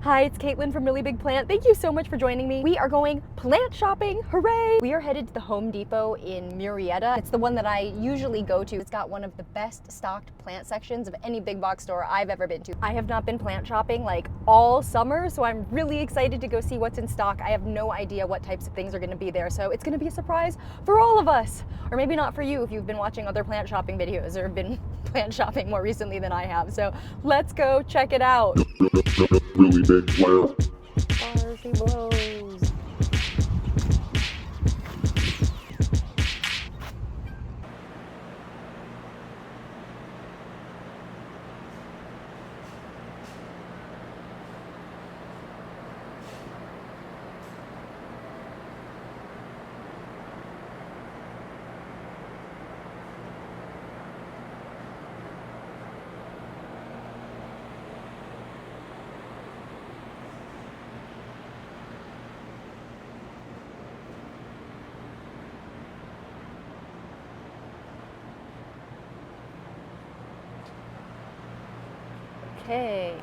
Hi, it's Caitlin from Really Big Plant. Thank you so much for joining me. We are going plant shopping, hooray! We are headed to the Home Depot in Murrieta. It's the one that I usually go to. It's got one of the best stocked plant sections of any big box store I've ever been to. I have not been plant shopping like all summer, so I'm really excited to go see what's in stock. I have no idea what types of things are gonna be there, so it's gonna be a surprise for all of us. Or maybe not for you if you've been watching other plant shopping videos or been plant shopping more recently than I have. So let's go check it out. Really big plant. Parsley blows. Okay.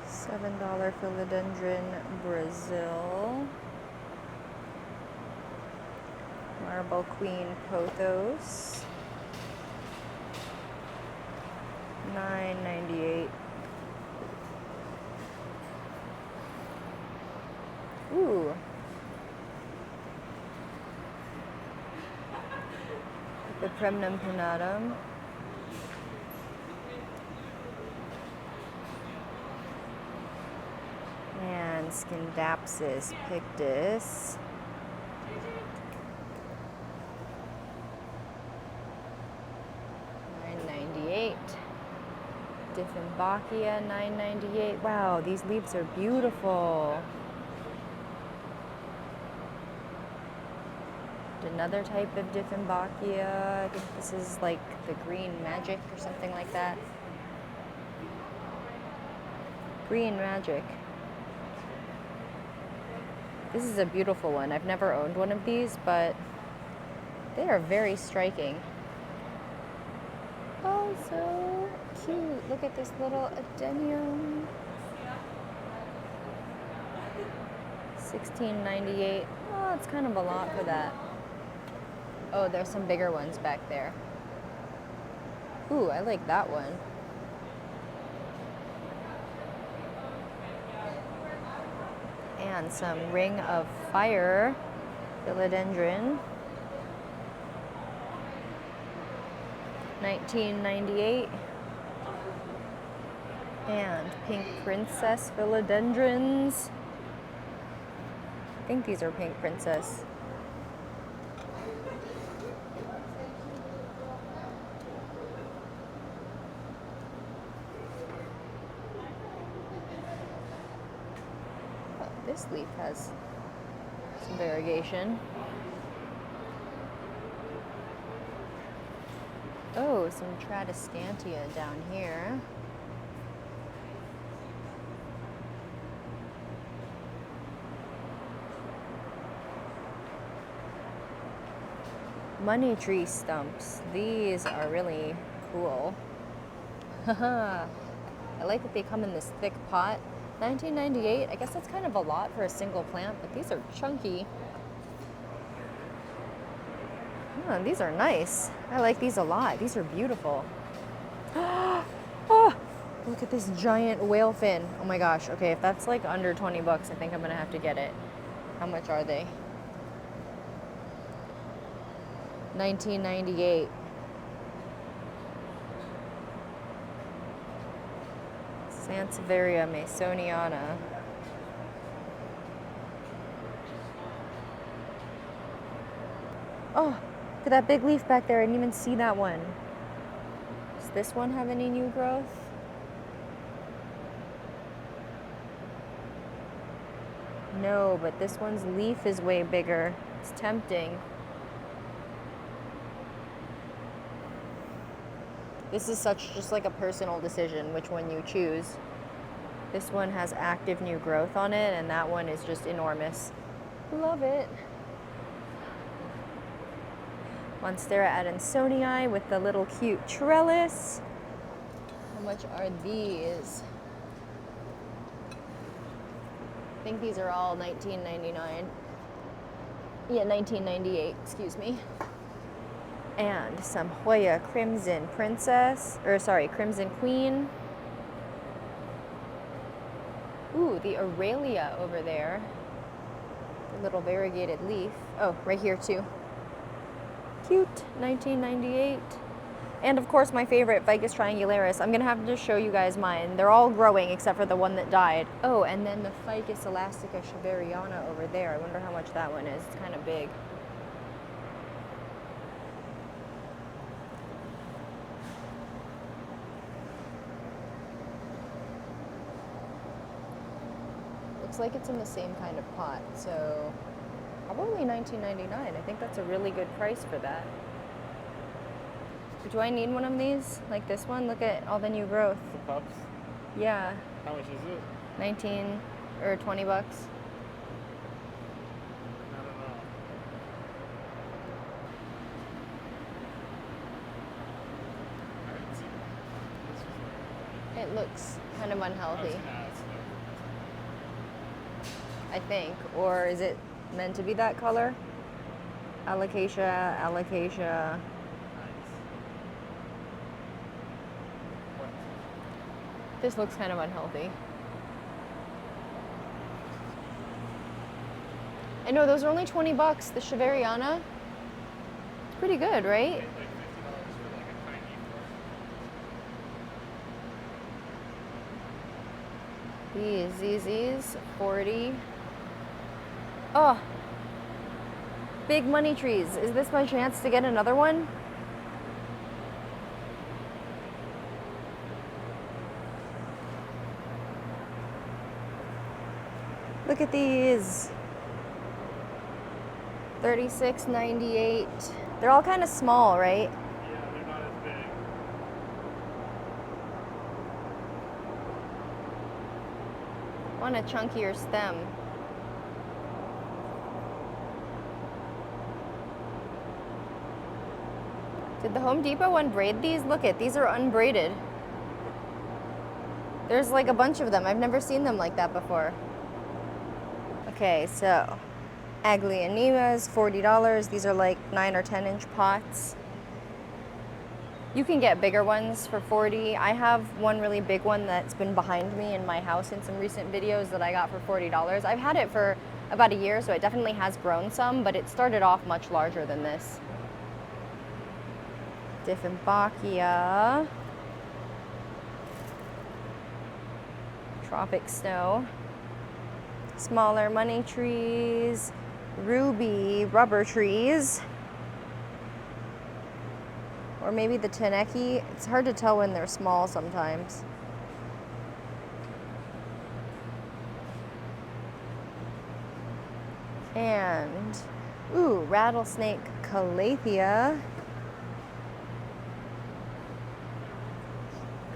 $7 philodendron Brazil. Marble Queen pothos. $9.98. Ooh. The Premnum pinnatum. And Scindapsus pictus. $9.98. Dieffenbachia, $9.98. Wow, these leaves are beautiful. Another type of Dieffenbachia. I think this is like the green magic or something like that. Green magic. This is a beautiful one. I've never owned one of these, but they are very striking. Oh, so cute. Look at this little adenium. $16.98. Oh, it's kind of a lot for that. Oh, there's some bigger ones back there. Ooh, I like that one. And some Ring of Fire philodendron. $19.98. And Pink Princess philodendrons. I think these are Pink Princess. This leaf has some variegation. Oh, some Tradescantia down here. Money tree stumps. These are really cool. I like that they come in this thick pot. $19.98. I guess that's kind of a lot for a single plant, but these are chunky. Oh, these are nice. I like these a lot. These are beautiful. Oh, look at this giant whale fin. Oh my gosh. Okay, if that's like under 20 bucks, I think I'm gonna have to get it. How much are they? $19.98. Sansevieria masoniana. Oh, look at that big leaf back there. I didn't even see that one. Does this one have any new growth? No, but this one's leaf is way bigger. It's tempting. This is just like a personal decision which one you choose. This one has active new growth on it, and that one is just enormous. Love it. Monstera adansonii with the little cute trellis. How much are these? I think these are all $19.99. Yeah, $19.98, excuse me. And some Hoya Crimson Princess, or sorry, Crimson Queen. Ooh, the Aurelia over there. The little variegated leaf. Oh, right here too. Cute, $19.98. And of course my favorite, Ficus triangularis. I'm gonna have to show you guys mine. They're all growing except for the one that died. Oh, and then the Ficus elastica shaveriana over there. I wonder how much that one is. It's kind of big. Looks like it's in the same kind of pot, so probably $19.99. I think that's a really good price for that. Do I need one of these? Like this one? Look at all the new growth. The pups? Yeah. How much is it? 19 or 20 bucks. I don't know. I haven't seen it. It looks kind of unhealthy, It's I think. Or is it meant to be that color? Alocasia, alocasia. nice. What? This looks kind of unhealthy. I know, those are only 20 bucks. The Shaveriana. It's pretty good, right? Like $50 for like a tiny These 40. Oh, big money trees. Is this my chance to get another one? Look at these. $36.98. They're all kind of small, right? Yeah, they're not as big. I want a chunkier stem. Did the Home Depot unbraid these? Look at, these are unbraided. There's like a bunch of them. I've never seen them like that before. Okay, so Aglionemas, $40. These are like 9 or 10 inch pots. You can get bigger ones for $40. I have one really big one that's been behind me in my house in some recent videos that I got for $40. I've had it for about a year, so it definitely has grown some, but it started off much larger than this. Dieffenbachia. Tropic snow. Smaller money trees. Ruby rubber trees. Or maybe the Teneki. It's hard to tell when they're small sometimes. And, ooh, rattlesnake calathea.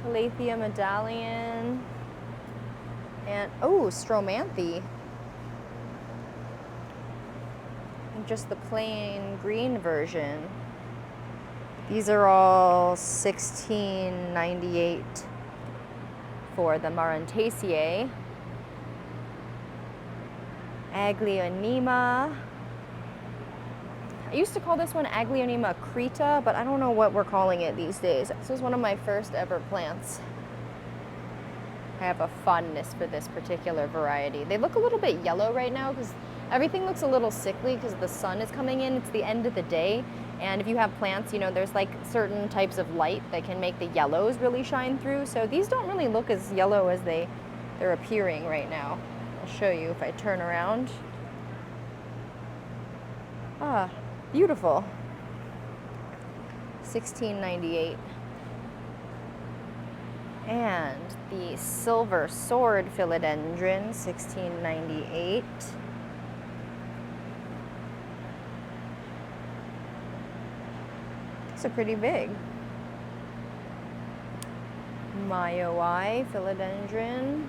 Calathea medallion. And, oh, stromanthe. And just the plain green version. These are all $16.98 for the Marantaceae. Aglionema. I used to call this one Aglionema creta, but I don't know what we're calling it these days. This was one of my first ever plants. I have a fondness for this particular variety. They look a little bit yellow right now because everything looks a little sickly because the sun is coming in. It's the end of the day. And if you have plants, you know, there's like certain types of light that can make the yellows really shine through. So these don't really look as yellow as they're appearing right now. I'll show you if I turn around. Ah, beautiful. $16.98. And the silver sword philodendron, $16.98. These are pretty big. Mayoi philodendron.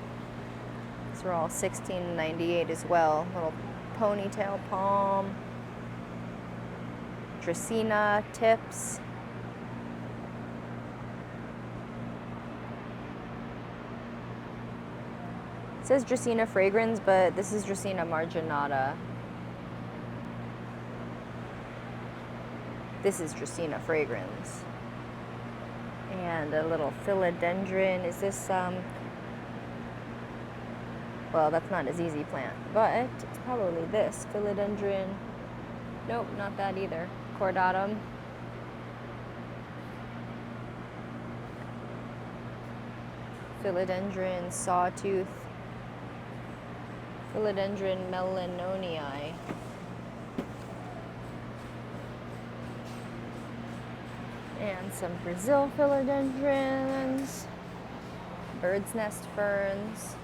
These are all $16.98 as well. Little ponytail palm. Dracaena tips. It says Dracaena fragrans, but this is Dracaena marginata. This is Dracaena fragrans. And a little philodendron. Is this, well, that's not a ZZ plant, but it's probably this. Philodendron. Nope, not that either. Cordatum. Philodendron sawtooth. Philodendron melanonii. And some Brazil philodendrons. Bird's nest ferns.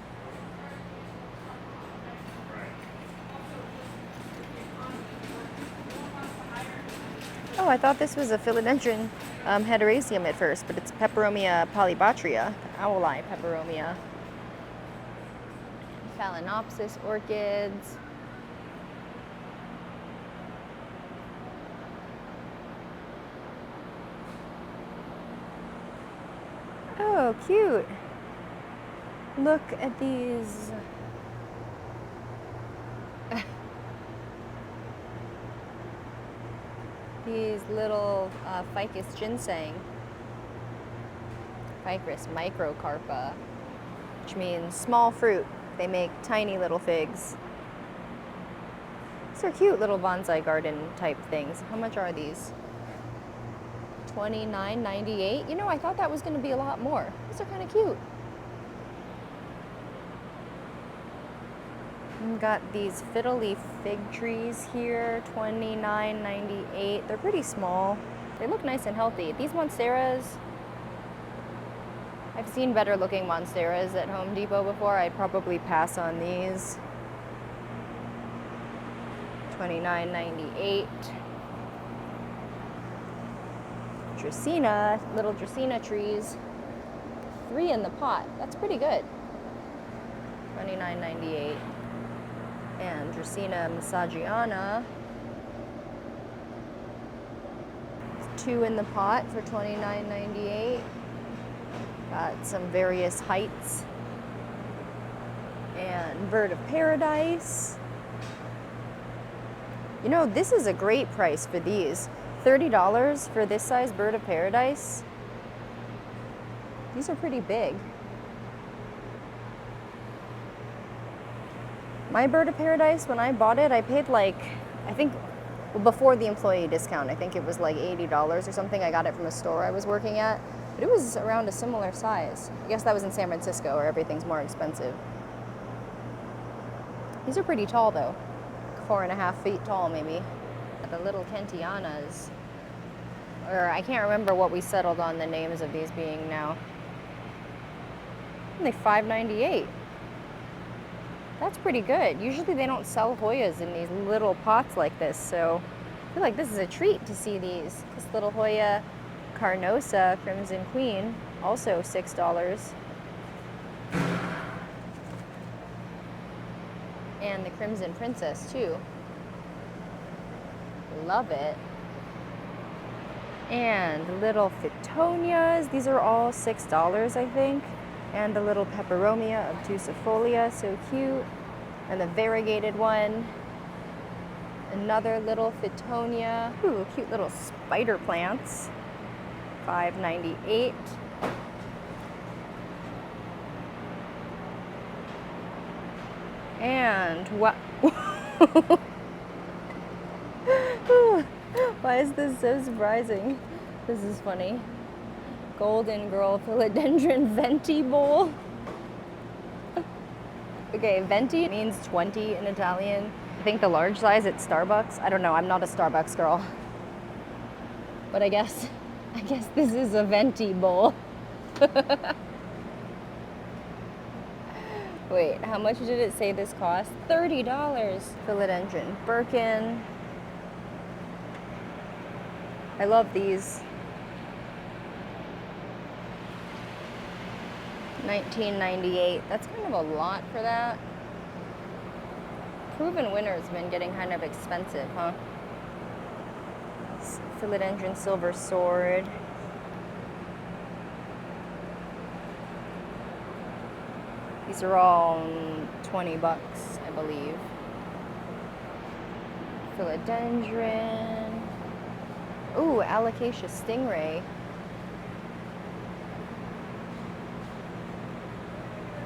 Oh, I thought this was a philodendron hederaceum at first, but it's Peperomia polybatria, owl eye peperomia. Phalaenopsis orchids. Oh, cute. Look at these. These little ficus ginseng. Ficus microcarpa, which means small fruit. They make tiny little figs. These are cute little bonsai garden type things. How much are these? $29.98. You know, I thought that was going to be a lot more. These are kind of cute. We've got these fiddle leaf fig trees here, $29.98. They're pretty small. They look nice and healthy. These monsteras, I've seen better looking monsteras at Home Depot before. I'd probably pass on these. $29.98. Dracaena, little Dracaena trees. 3 in the pot. That's pretty good. $29.98. And Dracaena massagiana. 2 in the pot for $29.98. Got some various heights. And bird of paradise. You know, this is a great price for these. $30 for this size bird of paradise. These are pretty big. My bird of paradise, when I bought it, I paid like, I think, well, before the employee discount, I think it was like $80 or something. I got it from a store I was working at, but it was around a similar size. I guess that was in San Francisco where everything's more expensive. These are pretty tall though, 4.5 feet tall maybe. The little Kentianas, or I can't remember what we settled on the names of these being now. Only $5.98. That's pretty good. Usually they don't sell Hoyas in these little pots like this, so I feel like this is a treat to see these. This little Hoya Carnosa Crimson Queen, also $6. And the Crimson Princess too. Love it. And little Fitonias. These are all $6, I think. And the little Peperomia obtusifolia, so cute. And the variegated one. Another little Fittonia. Ooh, cute little spider plants. $5.98. And what? Why is this so surprising? This is funny. Golden Girl Philodendron Venti Bowl. Okay, Venti means 20 in Italian. I think the large size at Starbucks. I don't know, I'm not a Starbucks girl. But I guess this is a Venti bowl. Wait, how much did it say this cost? $30. Philodendron Birkin. I love these. $19.98. That's kind of a lot for that. Proven Winner's been getting kind of expensive, huh? Philodendron silver sword. These are all $20, I believe. Philodendron. Ooh, alocasia stingray.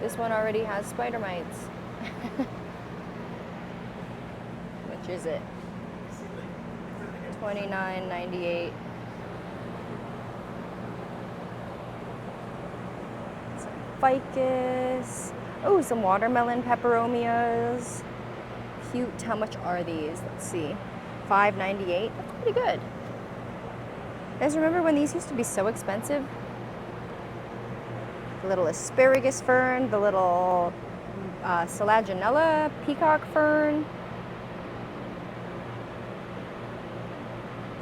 This one already has spider mites. Which is it? $29.98. Some ficus. Oh, some watermelon peperomias. Cute. How much are these? Let's see. $5.98. That's pretty good. You guys remember when these used to be so expensive? The little asparagus fern, the little Selaginella peacock fern.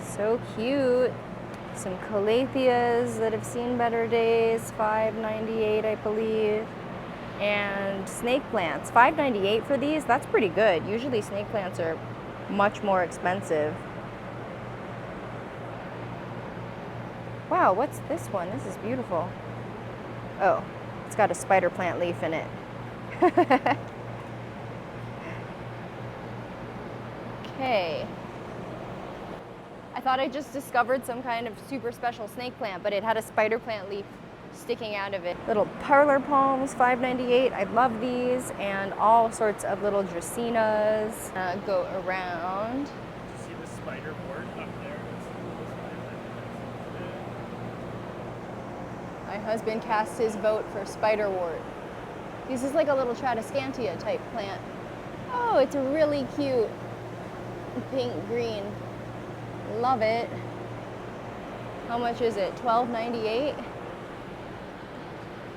So cute. Some calatheas that have seen better days, $5.98, I believe. And snake plants, $5.98 for these. That's pretty good. Usually snake plants are much more expensive. Wow, what's this one? This is beautiful. Oh, it's got a spider plant leaf in it. Okay. I thought I just discovered some kind of super special snake plant, but it had a spider plant leaf sticking out of it. Little parlor palms, $5.98. I love these, and all sorts of little dracaenas go around. See the spider wart up there? My husband cast his vote for spiderwort. This is like a little Tradescantia type plant. Oh, it's really cute. Pink green. Love it. How much is it? $12.98?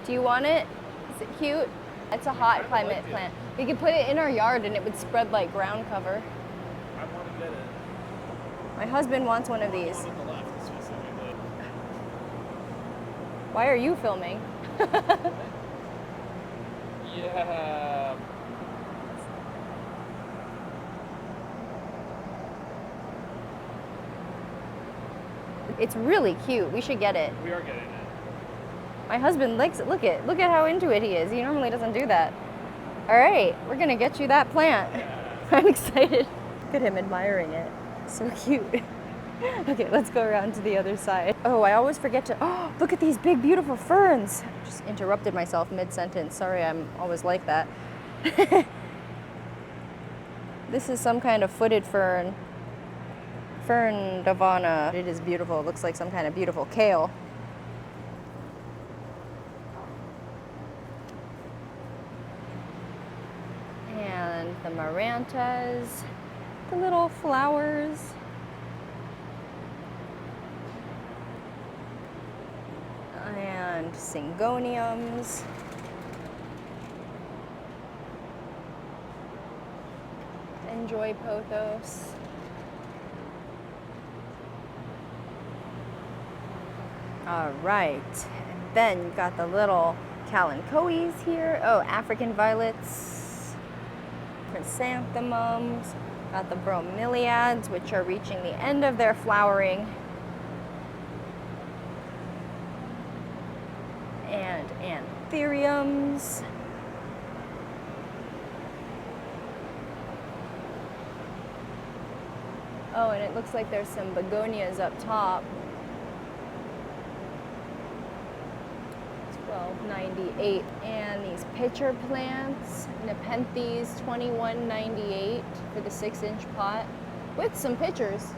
Do you want it? Is it cute? It's a hot climate plant. We could put it in our yard and it would spread like ground cover. I want to get it. My husband wants one of these. The one on the left specifically. Why are you filming? Yeah. It's really cute. We should get it. We are getting it. My husband likes it. Look at how into it he is. He normally doesn't do that. All right, we're gonna get you that plant. I'm excited. Look at him admiring it. So cute. Okay, let's go around to the other side. Oh, I always forget to, oh, look at these big, beautiful ferns. Just interrupted myself mid-sentence. Sorry, I'm always like that. This is some kind of footed fern. Fern Davana. It is beautiful. It looks like some kind of beautiful kale. And the Marantas, the little flowers. And syngoniums. Enjoy pothos. All right, then you got the little kalanchoes here. Oh, African violets, chrysanthemums. Got the bromeliads, which are reaching the end of their flowering. And anthuriums. Oh, and it looks like there's some begonias up top. $12.98. And these pitcher plants, Nepenthes, $21.98 for the 6-inch pot with some pitchers.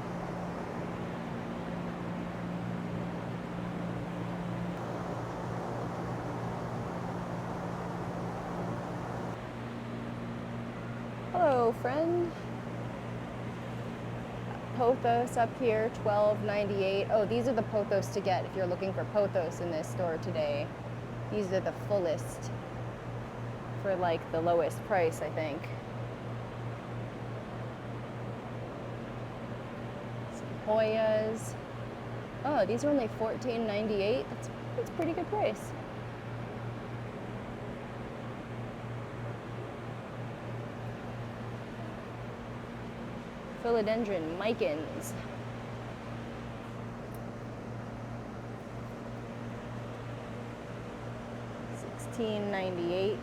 Hello, friend. Pothos up here, $12.98. Oh, these are the pothos to get if you're looking for pothos in this store today. These are the fullest for like the lowest price, I think. Some Hoyas. Oh, these are only $14.98. That's a pretty good price. Philodendron micans. $15.98.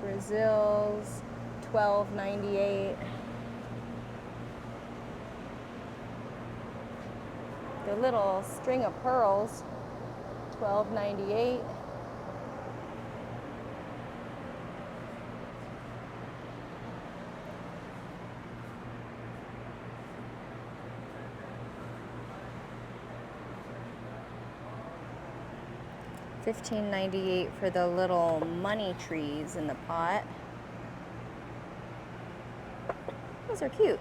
Brazils, $12.98. The little string of pearls, $12.98. $15.98 for the little money trees in the pot. Those are cute.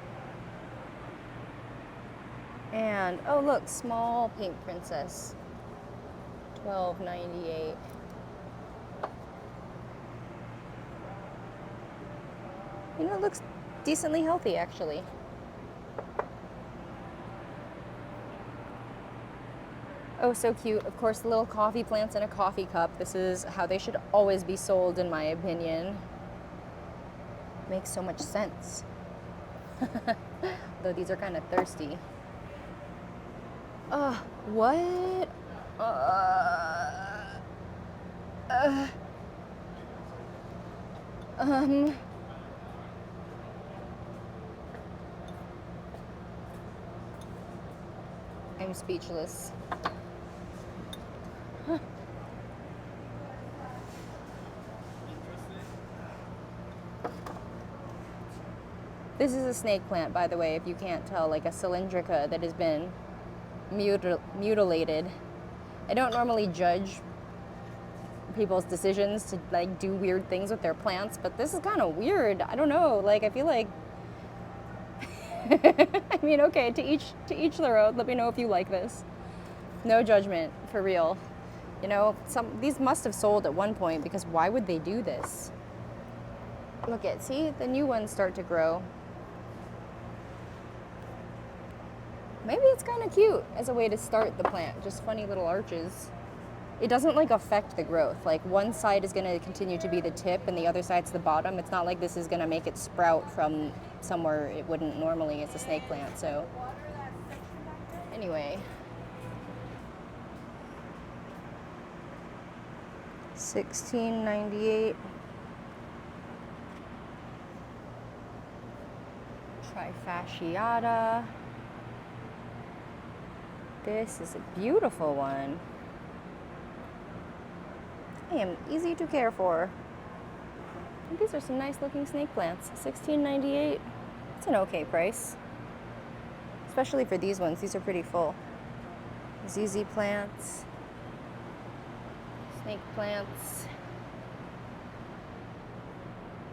And oh look, small pink princess, $12.98. You know, it looks decently healthy actually. Oh, so cute. Of course, the little coffee plants in a coffee cup. This is how they should always be sold, in my opinion. Makes so much sense. Though these are kind of thirsty. What? I'm speechless. This is a snake plant, by the way, if you can't tell, like a cylindrica that has been mutilated. I don't normally judge people's decisions to like do weird things with their plants, but this is kind of weird. I don't know, like I feel like I mean, okay, to each their own. Let me know if you like this. No judgment, for real. You know, these must have sold at one point, because why would they do this? Look at, see, the new ones start to grow. Maybe it's kind of cute as a way to start the plant, just funny little arches. It doesn't like affect the growth. Like one side is gonna continue to be the tip and the other side's the bottom. It's not like this is gonna make it sprout from somewhere it wouldn't normally. It's a snake plant, so. Anyway. $16.98. Trifasciata. This is a beautiful one. I am easy to care for. And these are some nice looking snake plants. $16.98. It's an okay price. Especially for these ones. These are pretty full. ZZ plants. Snake plants.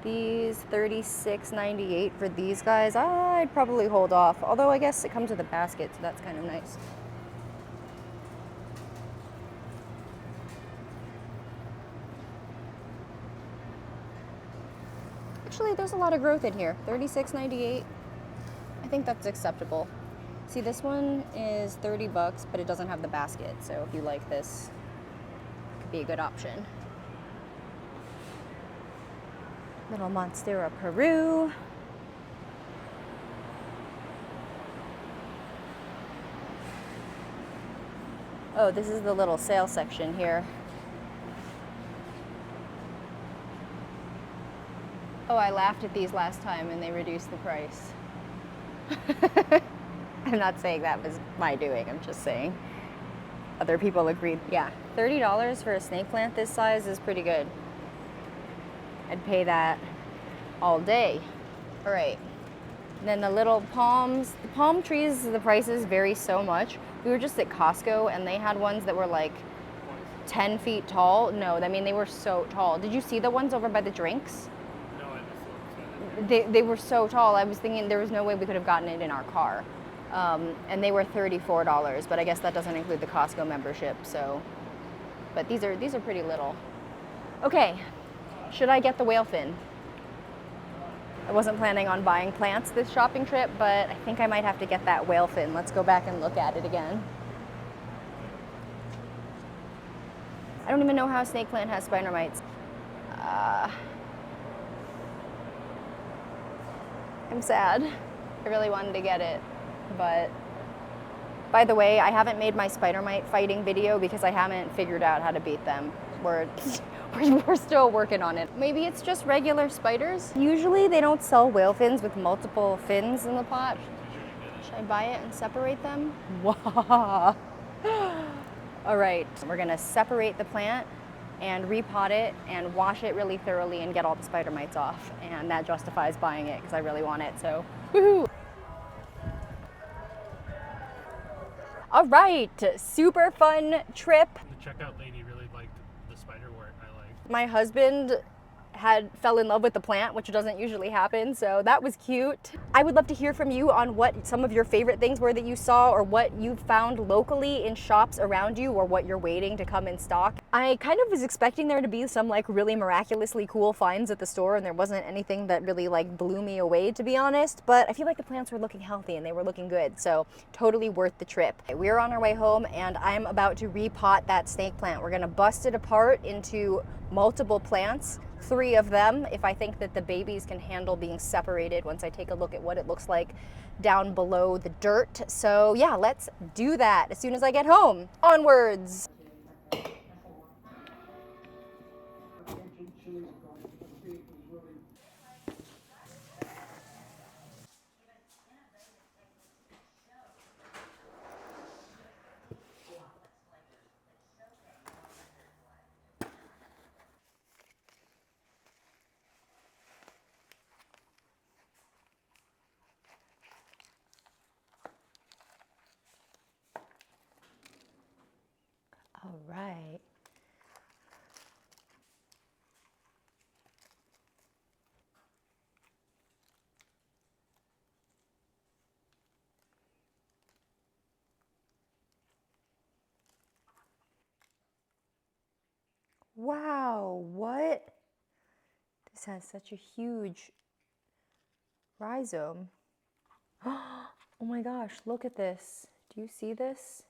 These $36.98 for these guys. I'd probably hold off. Although I guess it comes with a basket, so that's kind of nice. Actually, there's a lot of growth in here. $36.98. I think that's acceptable. See, this one is $30, but it doesn't have the basket. So if you like this, it could be a good option. Little Monstera Peru. Oh, this is the little sale section here. Oh, I laughed at these last time and they reduced the price. I'm not saying that was my doing, I'm just saying other people agreed. Yeah, $30 for a snake plant this size is pretty good. I'd pay that all day. All right, and then the little palms, the palm trees, the prices vary so much. We were just at Costco and they had ones that were like 10 feet tall. No, I mean, they were so tall. Did you see the ones over by the drinks? They were so tall. I was thinking there was no way we could have gotten it in our car. And they were $34, but I guess that doesn't include the Costco membership, so. But these are pretty little. Okay, should I get the whale fin? I wasn't planning on buying plants this shopping trip, but I think I might have to get that whale fin. Let's go back and look at it again. I don't even know how a snake plant has spider mites. I'm sad. I really wanted to get it, but By the way, I haven't made my spider mite fighting video because I haven't figured out how to beat them. We're still working on it. Maybe it's just regular spiders. Usually they don't sell whale fins with multiple fins in the pot. Should I buy it and separate them? Wow. All right, we're gonna separate the plant and repot it and wash it really thoroughly and get all the spider mites off. And that justifies buying it because I really want it, so woohoo. All right, super fun trip. The checkout lady really liked the spider wort I liked. My husband fell in love with the plant, which doesn't usually happen, so that was cute. I would love to hear from you on what some of your favorite things were that you saw, or what you found locally in shops around you, or what you're waiting to come in stock. I kind of was expecting there to be some like really miraculously cool finds at the store, and there wasn't anything that really like blew me away, to be honest, but I feel like the plants were looking healthy and they were looking good, so totally worth the trip. We're on our way home and I'm about to repot that snake plant. We're gonna bust it apart into multiple plants, 3 of them, if I think that the babies can handle being separated once I take a look at what it looks like down below the dirt. So yeah, let's do that as soon as I get home. Onwards. All right. Wow, what? This has such a huge rhizome. Oh my gosh, look at this. Do you see this?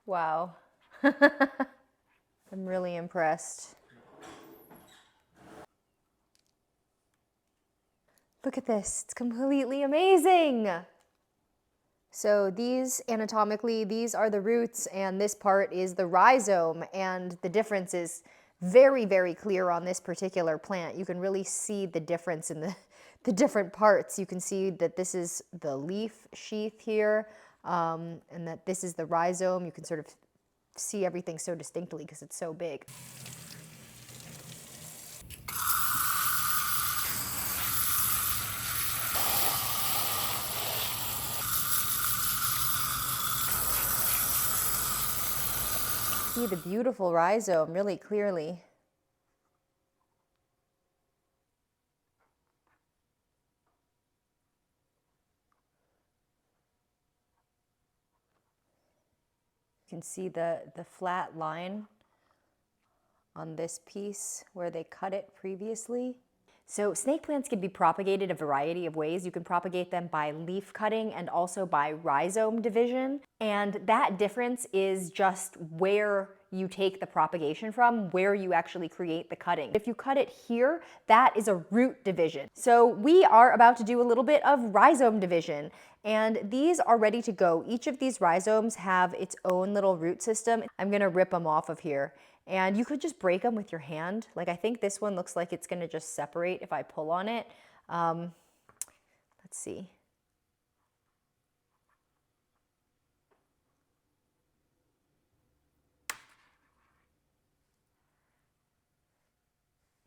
Wow. I'm really impressed. Look at this, it's completely amazing. So these, anatomically, these are the roots and this part is the rhizome, and the difference is very, very clear on this particular plant. You can really see the difference in the different parts. You can see that this is the leaf sheath here, and that this is the rhizome. You can sort of see everything so distinctly because it's so big. See the beautiful rhizome really clearly. You can see the flat line on this piece where they cut it previously. So snake plants can be propagated a variety of ways. You can propagate them by leaf cutting and also by rhizome division. And that difference is just where you take the propagation from, where you actually create the cutting. If you cut it here, that is a root division. So we are about to do a little bit of rhizome division, and these are ready to go. Each of these rhizomes have its own little root system. I'm gonna rip them off of here. And you could just break them with your hand. Like, I think this one looks like it's gonna just separate if I pull on it. Let's see.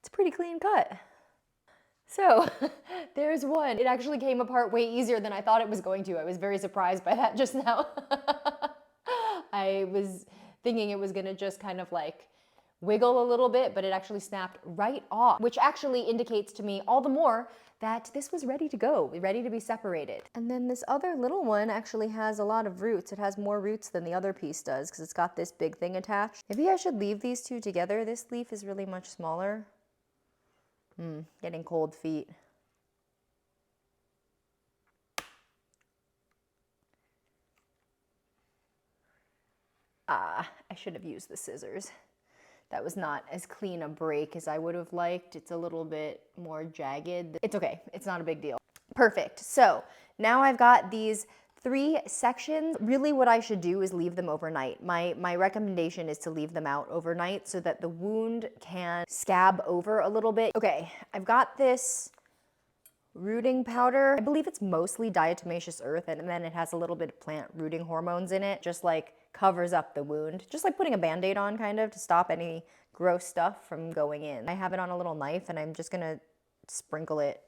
It's a pretty clean cut. So there's one. It actually came apart way easier than I thought it was going to. I was very surprised by that just now. I was thinking it was gonna just kind of like wiggle a little bit, but it actually snapped right off, which actually indicates to me all the more that this was ready to go, ready to be separated. And then this other little one actually has a lot of roots. It has more roots than the other piece does because it's got this big thing attached. Maybe I should leave these two together. This leaf is really much smaller. Getting cold feet. I should have used the scissors That was not as clean a break as I would have liked. It's a little bit more jagged. It's okay, it's not a big deal. Perfect, so now I've got these 3 sections. Really what I should do is leave them overnight. My recommendation is to leave them out overnight so that the wound can scab over a little bit. Okay, I've got this rooting powder. I believe it's mostly diatomaceous earth, and then it has a little bit of plant rooting hormones in it, just like covers up the wound. Just like putting a Band-Aid on, kind of, to stop any gross stuff from going in. I have it on a little knife, and I'm just gonna sprinkle it.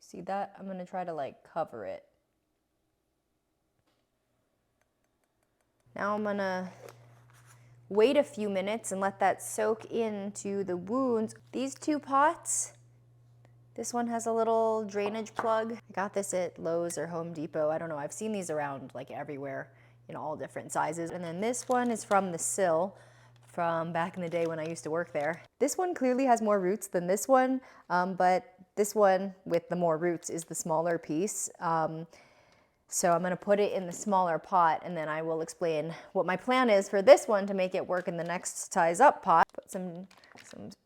See that? I'm gonna try to like cover it. Now I'm gonna wait a few minutes and let that soak into the wounds. These 2 pots, this one has a little drainage plug. I got this at Lowe's or Home Depot. I don't know, I've seen these around like everywhere in all different sizes. And then this one is from the Sill, from back in the day when I used to work there. This one clearly has more roots than this one, but this one with the more roots is the smaller piece. So I'm gonna put it in the smaller pot, and then I will explain what my plan is for this one to make it work in the next size up pot. Put some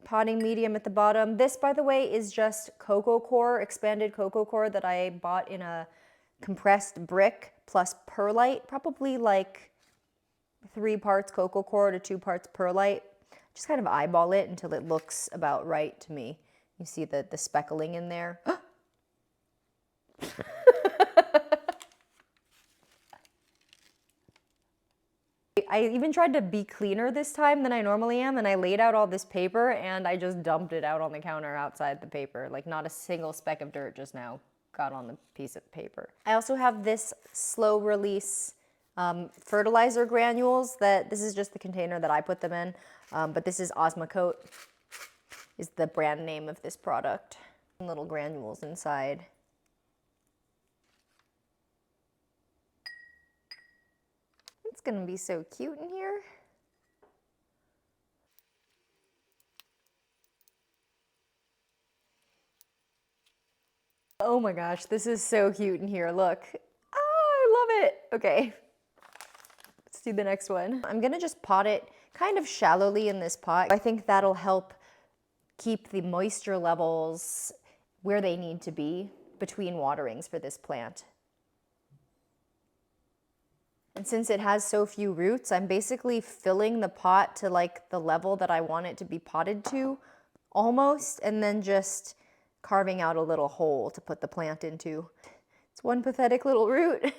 potting medium at the bottom. This, by the way, is just cocoa coir, expanded cocoa coir that I bought in a compressed brick plus perlite, probably like 3 parts cocoa coir to 2 parts perlite. Just kind of eyeball it until it looks about right to me. You see the speckling in there. I even tried to be cleaner this time than I normally am, and I laid out all this paper and I just dumped it out on the counter outside the paper. Like not a single speck of dirt just now got on the piece of paper. I also have this slow release fertilizer granules. This is just the container that I put them in, but this is Osmocote, is the brand name of this product. Little granules inside. It's gonna be so cute in here. Oh my gosh, this is so cute in here, look. Oh, I love it. Okay, let's do the next one. I'm gonna just pot it kind of shallowly in this pot. I think that'll help keep the moisture levels where they need to be between waterings for this plant. And since it has so few roots, I'm basically filling the pot to like the level that I want it to be potted to, almost, and then just carving out a little hole to put the plant into. It's one pathetic little root.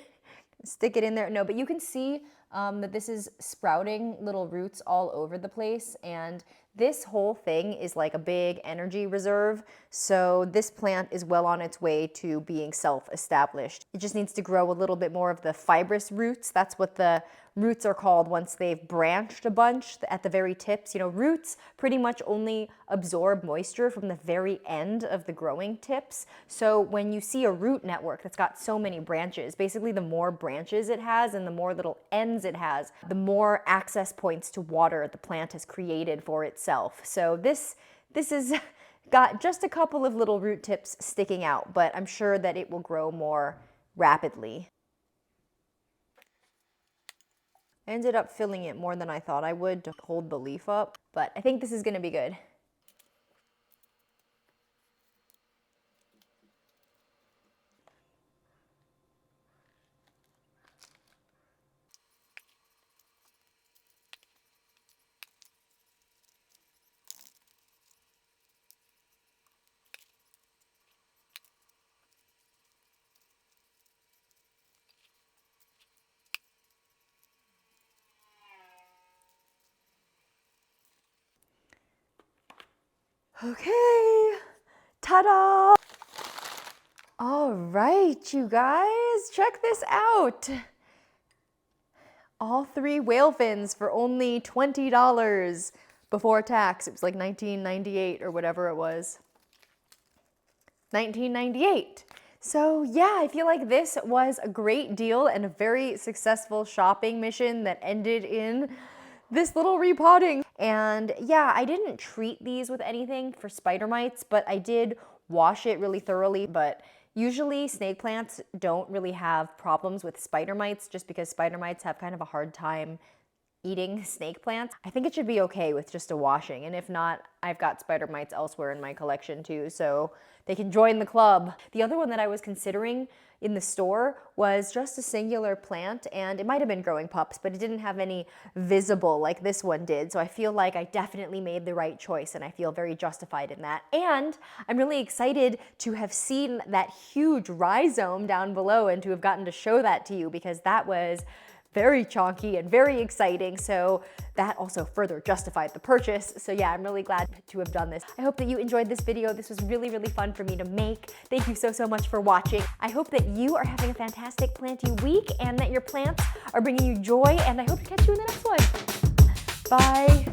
Stick it in there. No, but you can see that this is sprouting little roots all over the place, and this whole thing is like a big energy reserve. So this plant is well on its way to being self-established. It just needs to grow a little bit more of the fibrous roots. That's what the roots are called once they've branched a bunch at the very tips. You know, roots pretty much only absorb moisture from the very end of the growing tips. So when you see a root network that's got so many branches, basically the more branches it has and the more little ends it has, the more access points to water the plant has created for itself. So this is got just a couple of little root tips sticking out, but I'm sure that it will grow more rapidly. I ended up filling it more than I thought I would to hold the leaf up, but I think this is gonna be good. Okay, ta-da! All right, you guys, check this out. All 3 whale fins for only $20 before tax. It was like $19.98 or whatever it was. $19.98. So yeah, I feel like this was a great deal and a very successful shopping mission that ended in this little repotting. And yeah, I didn't treat these with anything for spider mites, but I did wash it really thoroughly. But Usually snake plants don't really have problems with spider mites just because spider mites have kind of a hard time eating snake plants. I think it should be okay with just a washing, and if not, I've got spider mites elsewhere in my collection too, so they can join the club. The other one that I was considering in the store was just a singular plant, and it might have been growing pups, but it didn't have any visible like this one did, so I feel like I definitely made the right choice, and I feel very justified in that. And I'm really excited to have seen that huge rhizome down below and to have gotten to show that to you, because that was very chonky and very exciting, so that also further justified the purchase. So yeah, I'm really glad to have done this. I hope that you enjoyed this video. This was really, really fun for me to make. Thank you so much for watching. I hope that you are having a fantastic planty week and that your plants are bringing you joy, and I hope to catch you in the next one. Bye.